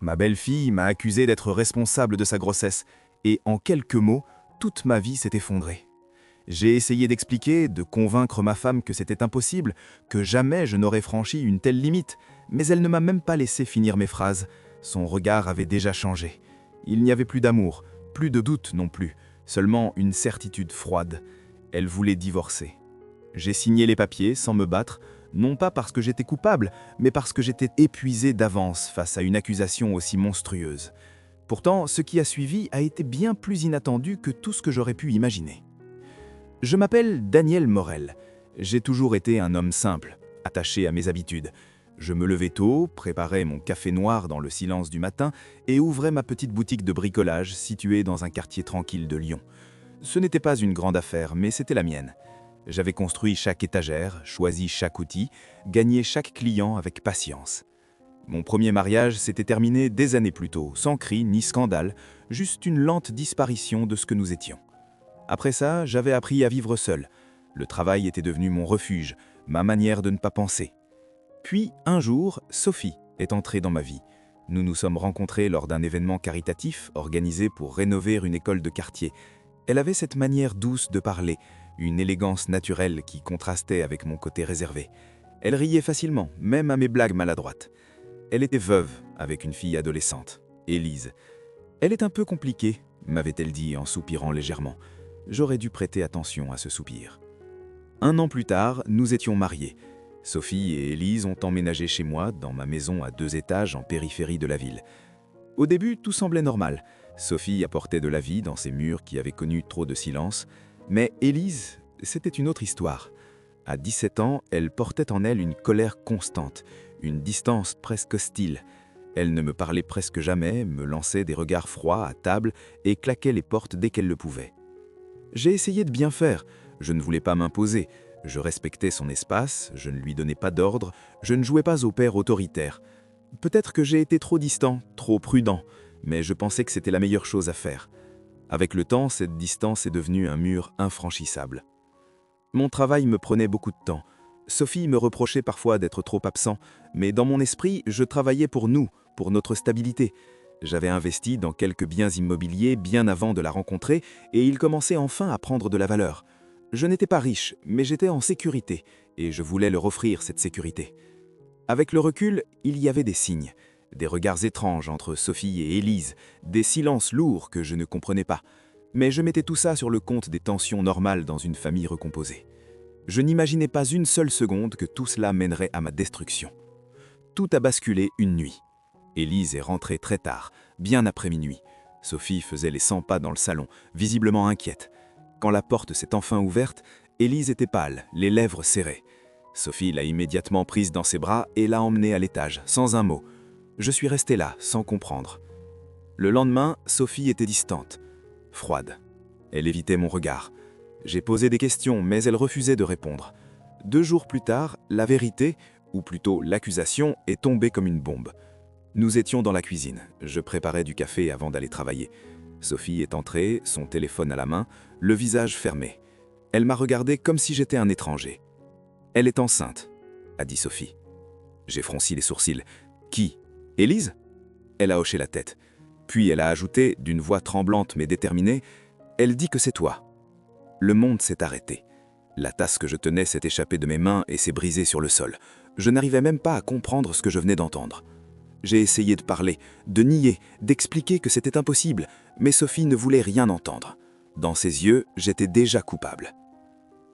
Ma belle-fille m'a accusé d'être responsable de sa grossesse, et en quelques mots, toute ma vie s'est effondrée. J'ai essayé d'expliquer, de convaincre ma femme que c'était impossible, que jamais je n'aurais franchi une telle limite, mais elle ne m'a même pas laissé finir mes phrases. Son regard avait déjà changé. Il n'y avait plus d'amour, plus de doute non plus, seulement une certitude froide. Elle voulait divorcer. J'ai signé les papiers sans me battre, non pas parce que j'étais coupable, mais parce que j'étais épuisé d'avance face à une accusation aussi monstrueuse. Pourtant, ce qui a suivi a été bien plus inattendu que tout ce que j'aurais pu imaginer. Je m'appelle Daniel Morel. J'ai toujours été un homme simple, attaché à mes habitudes. Je me levais tôt, préparais mon café noir dans le silence du matin et ouvrais ma petite boutique de bricolage située dans un quartier tranquille de Lyon. Ce n'était pas une grande affaire, mais c'était la mienne. J'avais construit chaque étagère, choisi chaque outil, gagné chaque client avec patience. Mon premier mariage s'était terminé des années plus tôt, sans cri ni scandale, juste une lente disparition de ce que nous étions. Après ça, j'avais appris à vivre seul. Le travail était devenu mon refuge, ma manière de ne pas penser. Puis, un jour, Sophie est entrée dans ma vie. Nous nous sommes rencontrés lors d'un événement caritatif organisé pour rénover une école de quartier. Elle avait cette manière douce de parler, une élégance naturelle qui contrastait avec mon côté réservé. Elle riait facilement, même à mes blagues maladroites. Elle était veuve, avec une fille adolescente, Élise. Elle est un peu compliquée, m'avait-elle dit en soupirant légèrement. J'aurais dû prêter attention à ce soupir. 1 an plus tard, nous étions mariés. Sophie et Élise ont emménagé chez moi, dans ma maison à 2 étages en périphérie de la ville. Au début, tout semblait normal. Sophie apportait de la vie dans ces murs qui avaient connu trop de silence. Mais Élise, c'était une autre histoire. À 17 ans, elle portait en elle une colère constante, une distance presque hostile. Elle ne me parlait presque jamais, me lançait des regards froids à table et claquait les portes dès qu'elle le pouvait. J'ai essayé de bien faire, je ne voulais pas m'imposer, je respectais son espace, je ne lui donnais pas d'ordre, je ne jouais pas au père autoritaire. Peut-être que j'ai été trop distant, trop prudent, mais je pensais que c'était la meilleure chose à faire. Avec le temps, cette distance est devenue un mur infranchissable. Mon travail me prenait beaucoup de temps. Sophie me reprochait parfois d'être trop absent, mais dans mon esprit, je travaillais pour nous, pour notre stabilité. J'avais investi dans quelques biens immobiliers bien avant de la rencontrer et il commençait enfin à prendre de la valeur. Je n'étais pas riche, mais j'étais en sécurité et je voulais leur offrir cette sécurité. Avec le recul, il y avait des signes, des regards étranges entre Sophie et Élise, des silences lourds que je ne comprenais pas. Mais je mettais tout ça sur le compte des tensions normales dans une famille recomposée. Je n'imaginais pas une seule seconde que tout cela mènerait à ma destruction. Tout a basculé une nuit. Élise est rentrée très tard, bien après minuit. Sophie faisait les 100 pas dans le salon, visiblement inquiète. Quand la porte s'est enfin ouverte, Élise était pâle, les lèvres serrées. Sophie l'a immédiatement prise dans ses bras et l'a emmenée à l'étage, sans un mot. Je suis resté là, sans comprendre. Le lendemain, Sophie était distante, froide. Elle évitait mon regard. J'ai posé des questions, mais elle refusait de répondre. 2 jours plus tard, la vérité, ou plutôt l'accusation, est tombée comme une bombe. Nous étions dans la cuisine. Je préparais du café avant d'aller travailler. Sophie est entrée, son téléphone à la main, le visage fermé. Elle m'a regardé comme si j'étais un étranger. « Elle est enceinte », a dit Sophie. J'ai fronci les sourcils. « Qui? Élise ?» Elle a hoché la tête. Puis elle a ajouté, d'une voix tremblante mais déterminée, « Elle dit que c'est toi. » Le monde s'est arrêté. La tasse que je tenais s'est échappée de mes mains et s'est brisée sur le sol. Je n'arrivais même pas à comprendre ce que je venais d'entendre. J'ai essayé de parler, de nier, d'expliquer que c'était impossible, mais Sophie ne voulait rien entendre. Dans ses yeux, j'étais déjà coupable.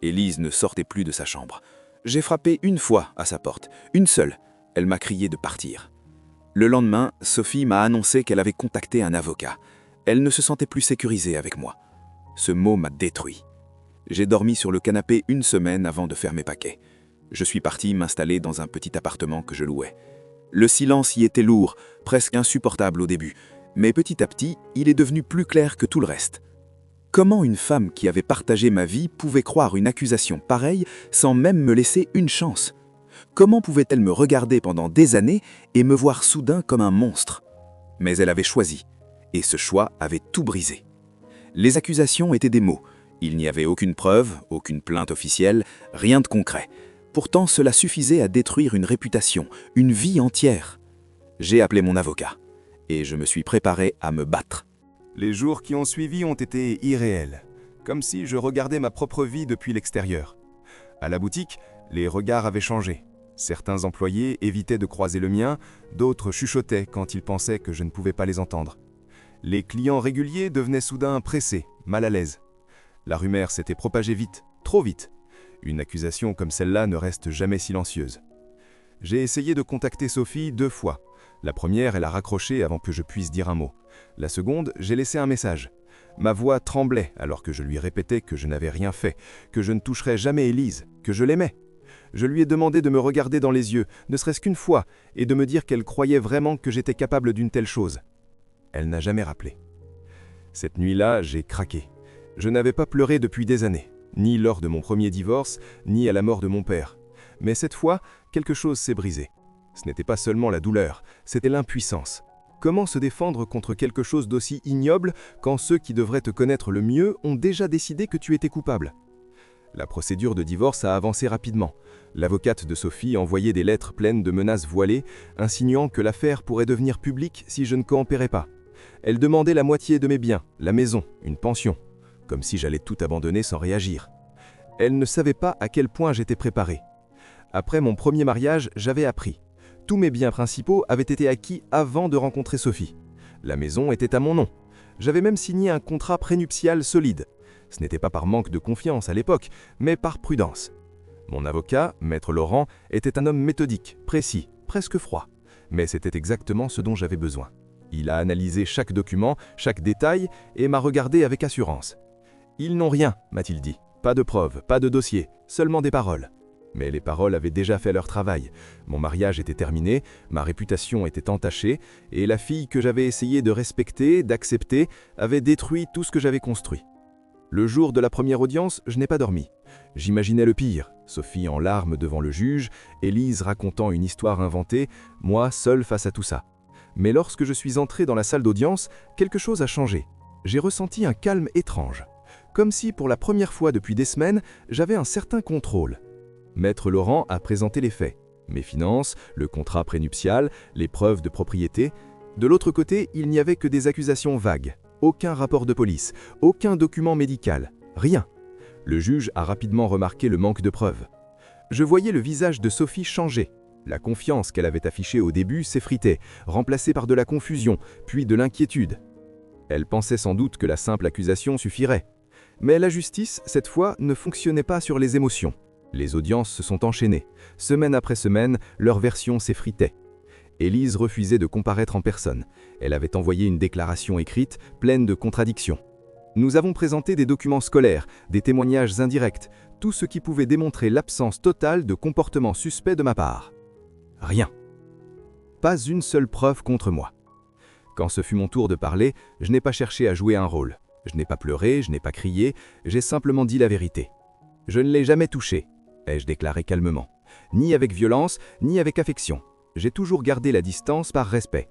Élise ne sortait plus de sa chambre. J'ai frappé 1 fois à sa porte, une seule. Elle m'a crié de partir. Le lendemain, Sophie m'a annoncé qu'elle avait contacté un avocat. Elle ne se sentait plus sécurisée avec moi. Ce mot m'a détruit. J'ai dormi sur le canapé 1 semaine avant de faire mes paquets. Je suis parti m'installer dans un petit appartement que je louais. Le silence y était lourd, presque insupportable au début, mais petit à petit, il est devenu plus clair que tout le reste. Comment une femme qui avait partagé ma vie pouvait croire une accusation pareille sans même me laisser une chance? Comment pouvait-elle me regarder pendant des années et me voir soudain comme un monstre? Mais elle avait choisi, et ce choix avait tout brisé. Les accusations étaient des mots. Il n'y avait aucune preuve, aucune plainte officielle, rien de concret. Pourtant, cela suffisait à détruire une réputation, une vie entière. J'ai appelé mon avocat. et je me suis préparé à me battre. Les jours qui ont suivi ont été irréels, comme si je regardais ma propre vie depuis l'extérieur. À la boutique, les regards avaient changé. Certains employés évitaient de croiser le mien, d'autres chuchotaient quand ils pensaient que je ne pouvais pas les entendre. Les clients réguliers devenaient soudain pressés, mal à l'aise. La rumeur s'était propagée vite, trop vite. Une accusation comme celle-là ne reste jamais silencieuse. J'ai essayé de contacter Sophie 2 fois. La première, elle a raccroché avant que je puisse dire un mot. La seconde, j'ai laissé un message. Ma voix tremblait alors que je lui répétais que je n'avais rien fait, que je ne toucherais jamais Élise, que je l'aimais. Je lui ai demandé de me regarder dans les yeux, ne serait-ce qu'une fois, et de me dire qu'elle croyait vraiment que j'étais capable d'une telle chose. Elle n'a jamais rappelé. Cette nuit-là, j'ai craqué. Je n'avais pas pleuré depuis des années, ni lors de mon premier divorce, ni à la mort de mon père. Mais cette fois, quelque chose s'est brisé. Ce n'était pas seulement la douleur, c'était l'impuissance. Comment se défendre contre quelque chose d'aussi ignoble quand ceux qui devraient te connaître le mieux ont déjà décidé que tu étais coupable ? La procédure de divorce a avancé rapidement. L'avocate de Sophie envoyait des lettres pleines de menaces voilées, insinuant que l'affaire pourrait devenir publique si je ne coopérais pas. Elle demandait la moitié de mes biens, la maison, une pension, comme si j'allais tout abandonner sans réagir. Elle ne savait pas à quel point j'étais préparé. Après mon premier mariage, j'avais appris. Tous mes biens principaux avaient été acquis avant de rencontrer Sophie. La maison était à mon nom. J'avais même signé un contrat prénuptial solide. Ce n'était pas par manque de confiance à l'époque, mais par prudence. Mon avocat, Maître Laurent, était un homme méthodique, précis, presque froid. Mais c'était exactement ce dont j'avais besoin. Il a analysé chaque document, chaque détail, et m'a regardé avec assurance. « Ils n'ont rien », m'a-t-il dit. « Pas de preuves, pas de dossier, seulement des paroles. » Mais les paroles avaient déjà fait leur travail. Mon mariage était terminé, ma réputation était entachée, et la fille que j'avais essayé de respecter, d'accepter, avait détruit tout ce que j'avais construit. Le jour de la première audience, je n'ai pas dormi. J'imaginais le pire, Sophie en larmes devant le juge, Élise racontant une histoire inventée, moi seul face à tout ça. Mais lorsque je suis entré dans la salle d'audience, quelque chose a changé. J'ai ressenti un calme étrange. Comme si, pour la première fois depuis des semaines, j'avais un certain contrôle. Maître Laurent a présenté les faits. Mes finances, le contrat prénuptial, les preuves de propriété. De l'autre côté, il n'y avait que des accusations vagues. Aucun rapport de police, aucun document médical, rien. Le juge a rapidement remarqué le manque de preuves. Je voyais le visage de Sophie changer. La confiance qu'elle avait affichée au début s'effritait, remplacée par de la confusion, puis de l'inquiétude. Elle pensait sans doute que la simple accusation suffirait. Mais la justice, cette fois, ne fonctionnait pas sur les émotions. Les audiences se sont enchaînées. Semaine après semaine, leur version s'effritait. Élise refusait de comparaître en personne. Elle avait envoyé une déclaration écrite pleine de contradictions. Nous avons présenté des documents scolaires, des témoignages indirects, tout ce qui pouvait démontrer l'absence totale de comportement suspect de ma part. Rien. Pas une seule preuve contre moi. Quand ce fut mon tour de parler, je n'ai pas cherché à jouer un rôle. Je n'ai pas pleuré, je n'ai pas crié, j'ai simplement dit la vérité. Je ne l'ai jamais touché, ai-je déclaré calmement. Ni avec violence, ni avec affection. J'ai toujours gardé la distance par respect.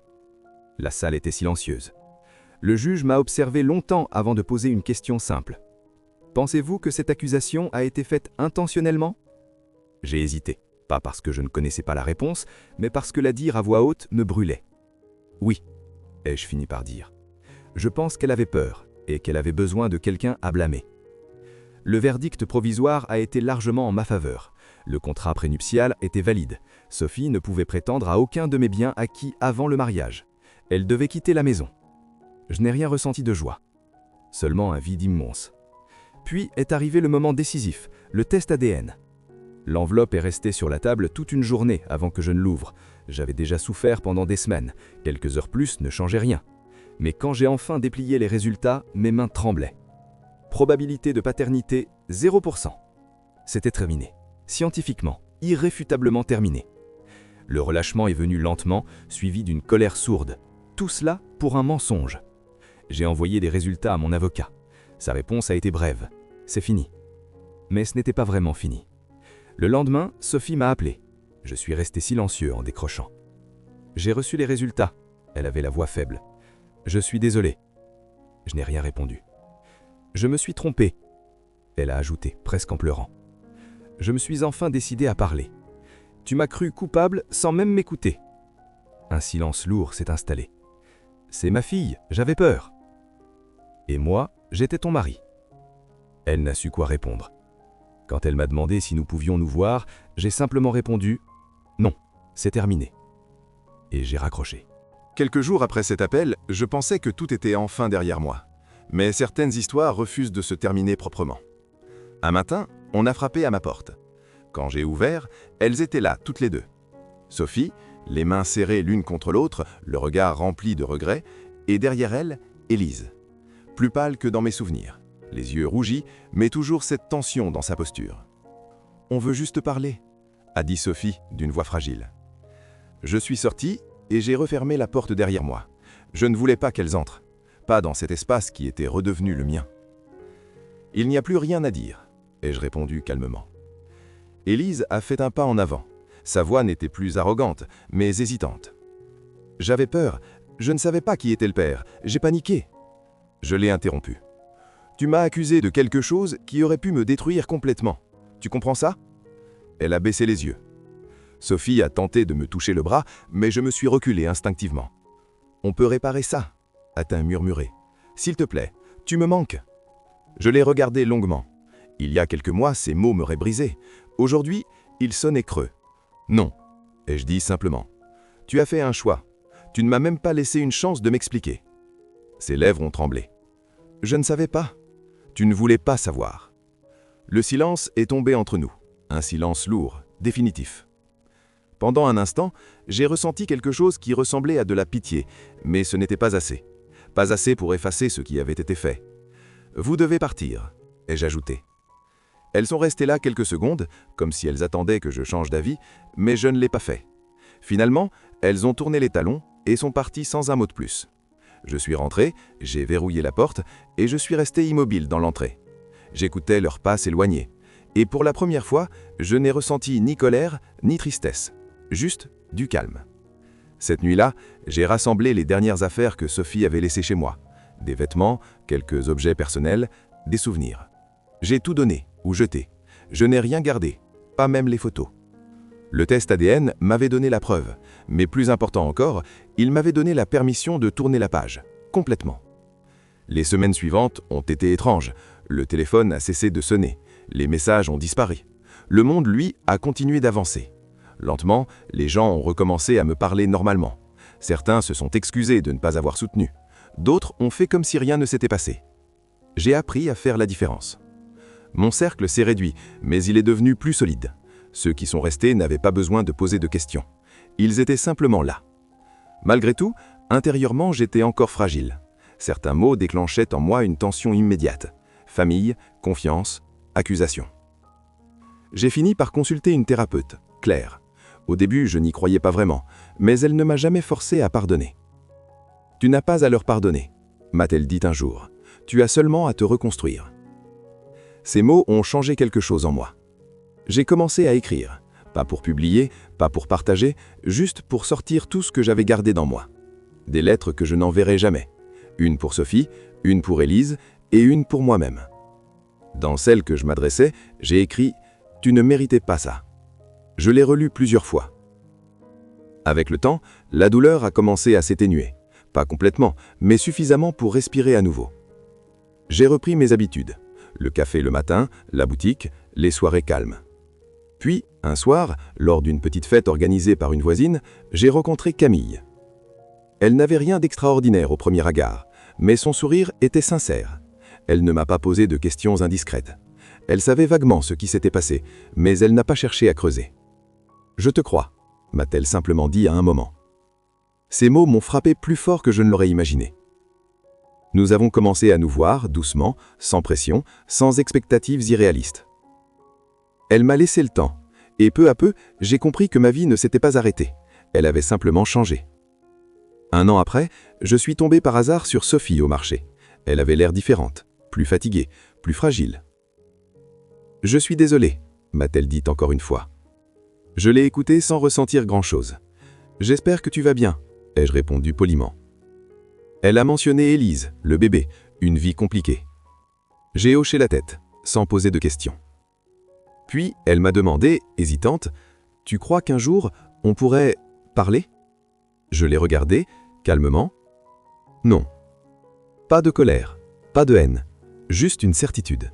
La salle était silencieuse. Le juge m'a observé longtemps avant de poser une question simple. Pensez-vous que cette accusation a été faite intentionnellement ? J'ai hésité, pas parce que je ne connaissais pas la réponse, mais parce que la dire à voix haute me brûlait. Oui, ai-je fini par dire. Je pense qu'elle avait peur et qu'elle avait besoin de quelqu'un à blâmer. Le verdict provisoire a été largement en ma faveur. Le contrat prénuptial était valide. Sophie ne pouvait prétendre à aucun de mes biens acquis avant le mariage. Elle devait quitter la maison. Je n'ai rien ressenti de joie. Seulement un vide immense. Puis est arrivé le moment décisif, le test ADN. L'enveloppe est restée sur la table toute une journée avant que je ne l'ouvre. J'avais déjà souffert pendant des semaines. Quelques heures plus ne changeaient rien. Mais quand j'ai enfin déplié les résultats, mes mains tremblaient. Probabilité de paternité, 0%. C'était terminé. Scientifiquement, irréfutablement terminé. Le relâchement est venu lentement, suivi d'une colère sourde. Tout cela pour un mensonge. J'ai envoyé des résultats à mon avocat. Sa réponse a été brève. C'est fini. Mais ce n'était pas vraiment fini. Le lendemain, Sophie m'a appelé. Je suis resté silencieux en décrochant. J'ai reçu les résultats. Elle avait la voix faible. Je suis désolé. Je n'ai rien répondu. Je me suis trompé. Elle a ajouté, presque en pleurant. Je me suis enfin décidé à parler. Tu m'as cru coupable sans même m'écouter. Un silence lourd s'est installé. C'est ma fille, j'avais peur. Et moi, j'étais ton mari. Elle n'a su quoi répondre. Quand elle m'a demandé si nous pouvions nous voir, j'ai simplement répondu « Non, c'est terminé ». Et j'ai raccroché. Quelques jours après cet appel, je pensais que tout était enfin derrière moi. Mais certaines histoires refusent de se terminer proprement. Un matin, on a frappé à ma porte. Quand j'ai ouvert, elles étaient là, toutes les deux. Sophie, les mains serrées l'une contre l'autre, le regard rempli de regret, et derrière elle, Élise. Plus pâle que dans mes souvenirs, les yeux rougis, mais toujours cette tension dans sa posture. « On veut juste parler », a dit Sophie d'une voix fragile. Je suis sorti et j'ai refermé la porte derrière moi. Je ne voulais pas qu'elles entrent, pas dans cet espace qui était redevenu le mien. « Il n'y a plus rien à dire », ai-je répondu calmement. Élise a fait un pas en avant. Sa voix n'était plus arrogante, mais hésitante. « J'avais peur, je ne savais pas qui était le père, j'ai paniqué. » Je l'ai interrompu. « Tu m'as accusé de quelque chose qui aurait pu me détruire complètement. Tu comprends ça ?» Elle a baissé les yeux. Sophie a tenté de me toucher le bras, mais je me suis reculé instinctivement. « On peut réparer ça ?» a-t-elle murmuré. « S'il te plaît, tu me manques. » Je l'ai regardé longuement. Il y a quelques mois, ces mots m'auraient brisé. Aujourd'hui, ils sonnaient creux. « Non », ai-je dit simplement. « Tu as fait un choix. Tu ne m'as même pas laissé une chance de m'expliquer. » Ses lèvres ont tremblé. « Je ne savais pas. Tu ne voulais pas savoir. » Le silence est tombé entre nous. Un silence lourd, définitif. Pendant un instant, j'ai ressenti quelque chose qui ressemblait à de la pitié, mais ce n'était pas assez. Pas assez pour effacer ce qui avait été fait. « Vous devez partir », ai-je ajouté. Elles sont restées là quelques secondes, comme si elles attendaient que je change d'avis, mais je ne l'ai pas fait. Finalement, elles ont tourné les talons et sont parties sans un mot de plus. Je suis rentré, j'ai verrouillé la porte et je suis resté immobile dans l'entrée. J'écoutais leurs pas s'éloigner. Et pour la première fois, je n'ai ressenti ni colère ni tristesse, juste du calme. Cette nuit-là, j'ai rassemblé les dernières affaires que Sophie avait laissées chez moi. Des vêtements, quelques objets personnels, des souvenirs. J'ai tout donné ou jeté. Je n'ai rien gardé, pas même les photos. Le test ADN m'avait donné la preuve, mais plus important encore, il m'avait donné la permission de tourner la page, complètement. Les semaines suivantes ont été étranges. Le téléphone a cessé de sonner, les messages ont disparu. Le monde, lui, a continué d'avancer. Lentement, les gens ont recommencé à me parler normalement. Certains se sont excusés de ne pas avoir soutenu. D'autres ont fait comme si rien ne s'était passé. J'ai appris à faire la différence. Mon cercle s'est réduit, mais il est devenu plus solide. Ceux qui sont restés n'avaient pas besoin de poser de questions. Ils étaient simplement là. Malgré tout, intérieurement, j'étais encore fragile. Certains mots déclenchaient en moi une tension immédiate. Famille, confiance, accusation. J'ai fini par consulter une thérapeute, Claire. Au début, je n'y croyais pas vraiment, mais elle ne m'a jamais forcé à pardonner. « Tu n'as pas à leur pardonner », m'a-t-elle dit un jour. « Tu as seulement à te reconstruire. » Ces mots ont changé quelque chose en moi. J'ai commencé à écrire, pas pour publier, pas pour partager, juste pour sortir tout ce que j'avais gardé dans moi. Des lettres que je n'enverrai jamais. Une pour Sophie, une pour Élise et une pour moi-même. Dans celle que je m'adressais, j'ai écrit « Tu ne méritais pas ça ». Je l'ai relu plusieurs fois. Avec le temps, la douleur a commencé à s'éténuer. Pas complètement, mais suffisamment pour respirer à nouveau. J'ai repris mes habitudes. Le café le matin, la boutique, les soirées calmes. Puis, un soir, lors d'une petite fête organisée par une voisine, j'ai rencontré Camille. Elle n'avait rien d'extraordinaire au premier regard, mais son sourire était sincère. Elle ne m'a pas posé de questions indiscrètes. Elle savait vaguement ce qui s'était passé, mais elle n'a pas cherché à creuser. « Je te crois », m'a-t-elle simplement dit à un moment. Ces mots m'ont frappé plus fort que je ne l'aurais imaginé. Nous avons commencé à nous voir, doucement, sans pression, sans expectatives irréalistes. Elle m'a laissé le temps, et peu à peu, j'ai compris que ma vie ne s'était pas arrêtée. Elle avait simplement changé. Un an après, je suis tombé par hasard sur Sophie au marché. Elle avait l'air différente, plus fatiguée, plus fragile. « Je suis désolé », m'a-t-elle dit encore une fois. Je l'ai écoutée sans ressentir grand-chose. « J'espère que tu vas bien », ai-je répondu poliment. Elle a mentionné Élise, le bébé, une vie compliquée. J'ai hoché la tête, sans poser de questions. Puis, elle m'a demandé, hésitante, « Tu crois qu'un jour, on pourrait parler ?» Je l'ai regardée, calmement. Non. Pas de colère, pas de haine, juste une certitude.